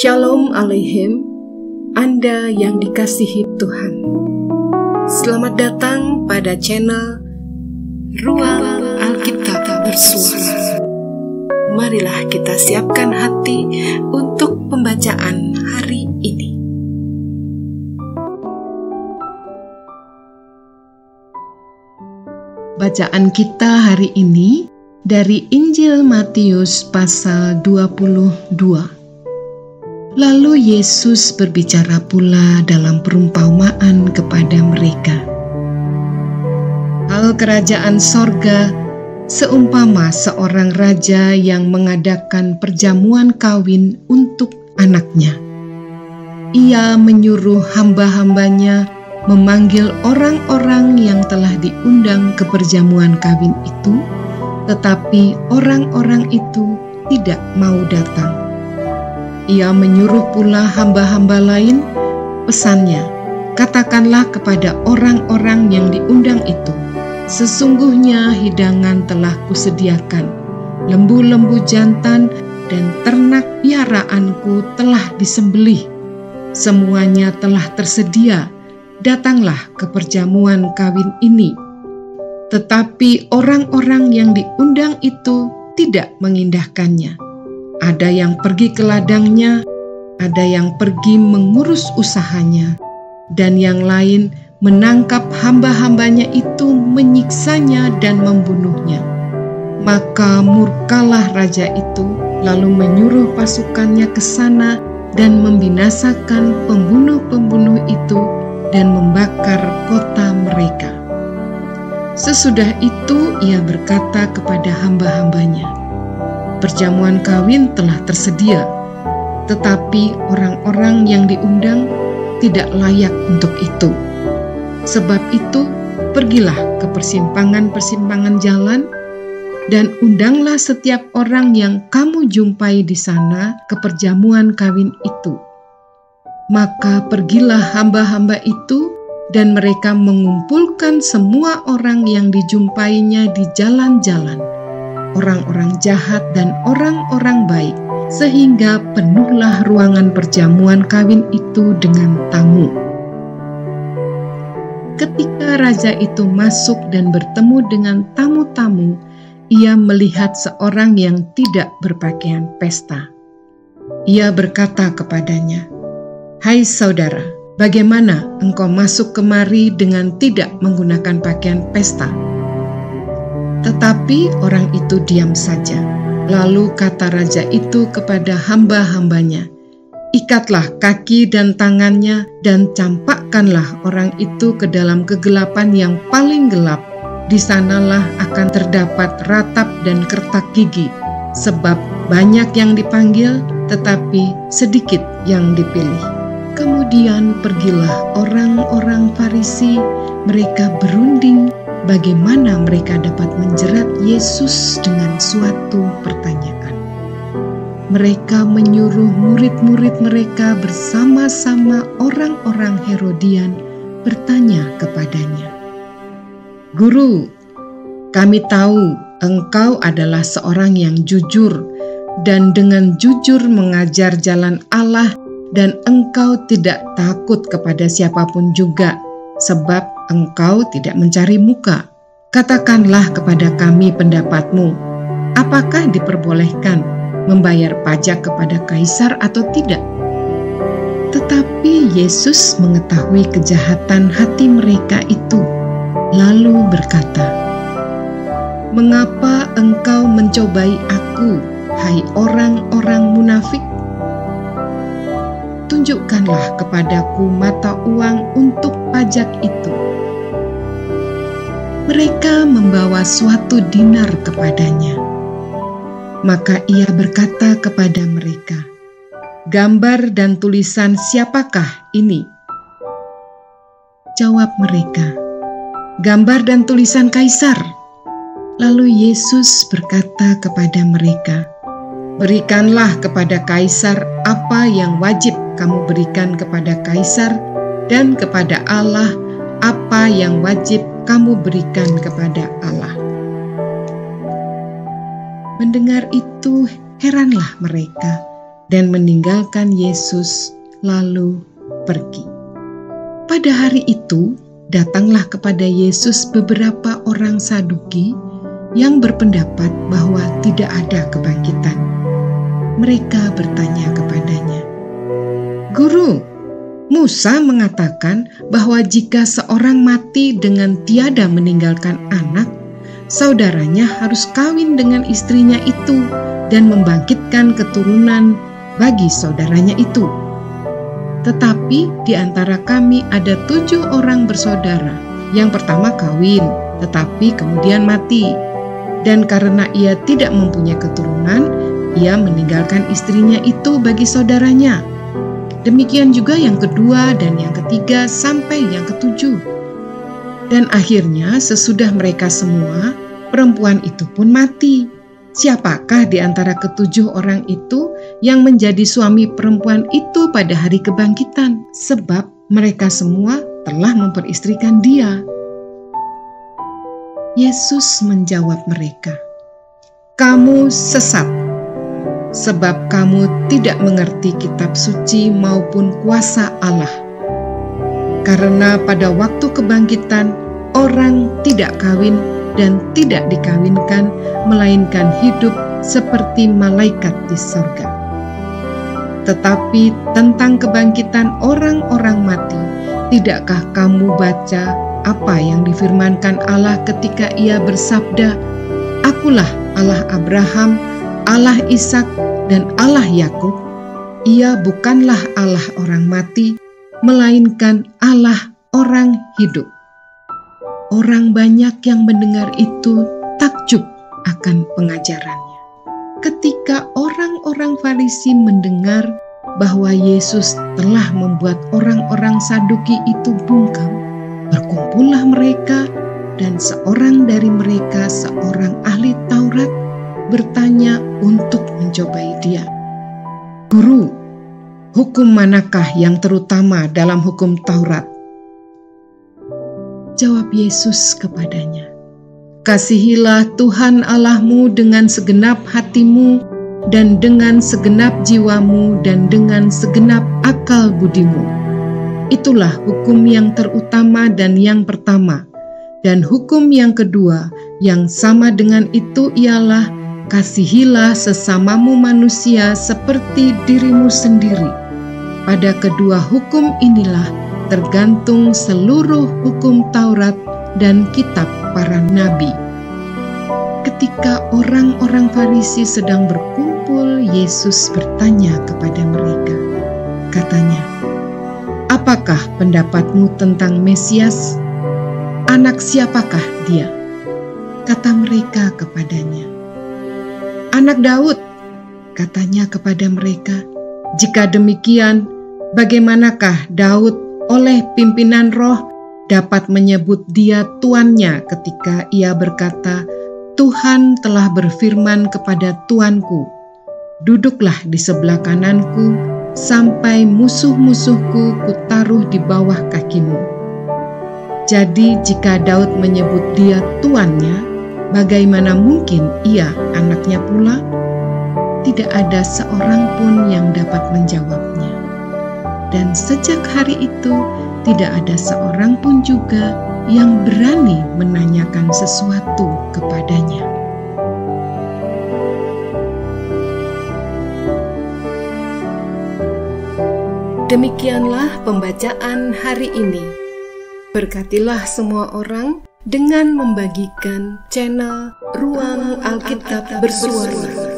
Shalom Aleichem, Anda yang dikasihi Tuhan. Selamat datang pada channel Ruang Alkitab Bersuara. Marilah kita siapkan hati untuk pembacaan hari ini. Bacaan kita hari ini dari Injil Matius pasal 22. Lalu Yesus berbicara pula dalam perumpamaan kepada mereka. Hal kerajaan sorga seumpama seorang raja yang mengadakan perjamuan kawin untuk anaknya. Ia menyuruh hamba-hambanya memanggil orang-orang yang telah diundang ke perjamuan kawin itu, tetapi orang-orang itu tidak mau datang. Ia menyuruh pula hamba-hamba lain, pesannya, katakanlah kepada orang-orang yang diundang itu, sesungguhnya hidangan telah kusediakan, lembu-lembu jantan dan ternak piaraanku telah disembelih, semuanya telah tersedia, datanglah ke perjamuan kawin ini. Tetapi orang-orang yang diundang itu tidak mengindahkannya. Ada yang pergi ke ladangnya, ada yang pergi mengurus usahanya, dan yang lain menangkap hamba-hambanya itu, menyiksanya dan membunuhnya. Maka murkalah raja itu, lalu menyuruh pasukannya ke sana dan membinasakan pembunuh-pembunuh itu dan membakar kota mereka. Sesudah itu ia berkata kepada hamba-hambanya, perjamuan kawin telah tersedia, tetapi orang-orang yang diundang tidak layak untuk itu. Sebab itu, pergilah ke persimpangan-persimpangan jalan, dan undanglah setiap orang yang kamu jumpai di sana ke perjamuan kawin itu. Maka pergilah hamba-hamba itu, dan mereka mengumpulkan semua orang yang dijumpainya di jalan-jalan, orang-orang jahat dan orang-orang baik, sehingga penuhlah ruangan perjamuan kawin itu dengan tamu. Ketika raja itu masuk dan bertemu dengan tamu-tamu, ia melihat seorang yang tidak berpakaian pesta. Ia berkata kepadanya, "Hai saudara, bagaimana engkau masuk kemari dengan tidak menggunakan pakaian pesta?" Tetapi orang itu diam saja. Lalu kata raja itu kepada hamba-hambanya, "Ikatlah kaki dan tangannya dan campakkanlah orang itu ke dalam kegelapan yang paling gelap. Di sanalah akan terdapat ratap dan kertak gigi, sebab banyak yang dipanggil, tetapi sedikit yang dipilih." Kemudian pergilah orang-orang Farisi, mereka berunding bagaimana mereka dapat menjerat Yesus dengan suatu pertanyaan. Mereka menyuruh murid-murid mereka bersama-sama orang-orang Herodian bertanya kepadanya, "Guru, kami tahu engkau adalah seorang yang jujur dan dengan jujur mengajar jalan Allah, dan engkau tidak takut kepada siapapun juga, sebab engkau tidak mencari muka. Katakanlah kepada kami pendapatmu, apakah diperbolehkan membayar pajak kepada kaisar atau tidak?" Tetapi Yesus mengetahui kejahatan hati mereka itu, lalu berkata, "Mengapa engkau mencobai aku, hai orang-orang munafik? Tunjukkanlah kepadaku mata uang untuk pajak itu." Mereka membawa suatu dinar kepadanya. Maka ia berkata kepada mereka, "Gambar dan tulisan siapakah ini?" Jawab mereka, "Gambar dan tulisan kaisar." Lalu Yesus berkata kepada mereka, "Berikanlah kepada kaisar apa yang wajib kamu berikan kepada kaisar, dan kepada Allah apa yang wajib kamu berikan kepada Allah." Mendengar itu, heranlah mereka dan meninggalkan Yesus lalu pergi. Pada hari itu, datanglah kepada Yesus beberapa orang Saduki yang berpendapat bahwa tidak ada kebangkitan. Mereka bertanya kepadanya, "Guru, Musa mengatakan bahwa jika seorang mati dengan tiada meninggalkan anak, saudaranya harus kawin dengan istrinya itu dan membangkitkan keturunan bagi saudaranya itu. Tetapi di antara kami ada 7 orang bersaudara. Yang pertama kawin, tetapi kemudian mati. Dan karena ia tidak mempunyai keturunan, ia meninggalkan istrinya itu bagi saudaranya. Demikian juga yang kedua dan yang ketiga sampai yang ke-7. Dan akhirnya sesudah mereka semua, perempuan itu pun mati. Siapakah di antara ke-7 orang itu yang menjadi suami perempuan itu pada hari kebangkitan? Sebab mereka semua telah memperistrikan dia." Yesus menjawab mereka, "Kamu sesat, sebab kamu tidak mengerti kitab suci maupun kuasa Allah. Karena pada waktu kebangkitan, orang tidak kawin dan tidak dikawinkan, melainkan hidup seperti malaikat di sorga. Tetapi tentang kebangkitan orang-orang mati, tidakkah kamu baca apa yang difirmankan Allah ketika ia bersabda, 'Akulah Allah Abraham, Allah Ishak, dan Allah Yakub'? Ia bukanlah Allah orang mati, melainkan Allah orang hidup." Orang banyak yang mendengar itu takjub akan pengajarannya. Ketika orang-orang Farisi mendengar bahwa Yesus telah membuat orang-orang Saduki itu bungkam, berkumpullah mereka, dan seorang dari mereka, seorang ahli Taurat, bertanya untuk mencobai dia, "Guru, hukum manakah yang terutama dalam hukum Taurat?" Jawab Yesus kepadanya, "Kasihilah Tuhan Allahmu dengan segenap hatimu dan dengan segenap jiwamu dan dengan segenap akal budimu. Itulah hukum yang terutama dan yang pertama. Dan hukum yang kedua yang sama dengan itu ialah, kasihilah sesamamu manusia seperti dirimu sendiri. Pada kedua hukum inilah tergantung seluruh hukum Taurat dan kitab para nabi." Ketika orang-orang Farisi sedang berkumpul, Yesus bertanya kepada mereka. Katanya, "Apakah pendapatmu tentang Mesias? Anak siapakah dia?" Kata mereka kepadanya, "Anak Daud." Katanya kepada mereka, "Jika demikian, bagaimanakah Daud oleh pimpinan roh dapat menyebut dia tuannya ketika ia berkata, 'Tuhan telah berfirman kepada Tuanku, duduklah di sebelah kananku sampai musuh-musuhku kutaruh di bawah kakimu.' Jadi jika Daud menyebut dia tuannya, bagaimana mungkin ia anaknya pula?" Tidak ada seorang pun yang dapat menjawabnya. Dan sejak hari itu, tidak ada seorang pun juga yang berani menanyakan sesuatu kepadanya. Demikianlah pembacaan hari ini. Berkatilah semua orang dengan membagikan channel Ruang Alkitab Bersuara.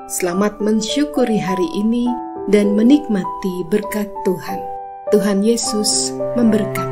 Selamat mensyukuri hari ini dan menikmati berkat Tuhan. Tuhan Yesus memberkati.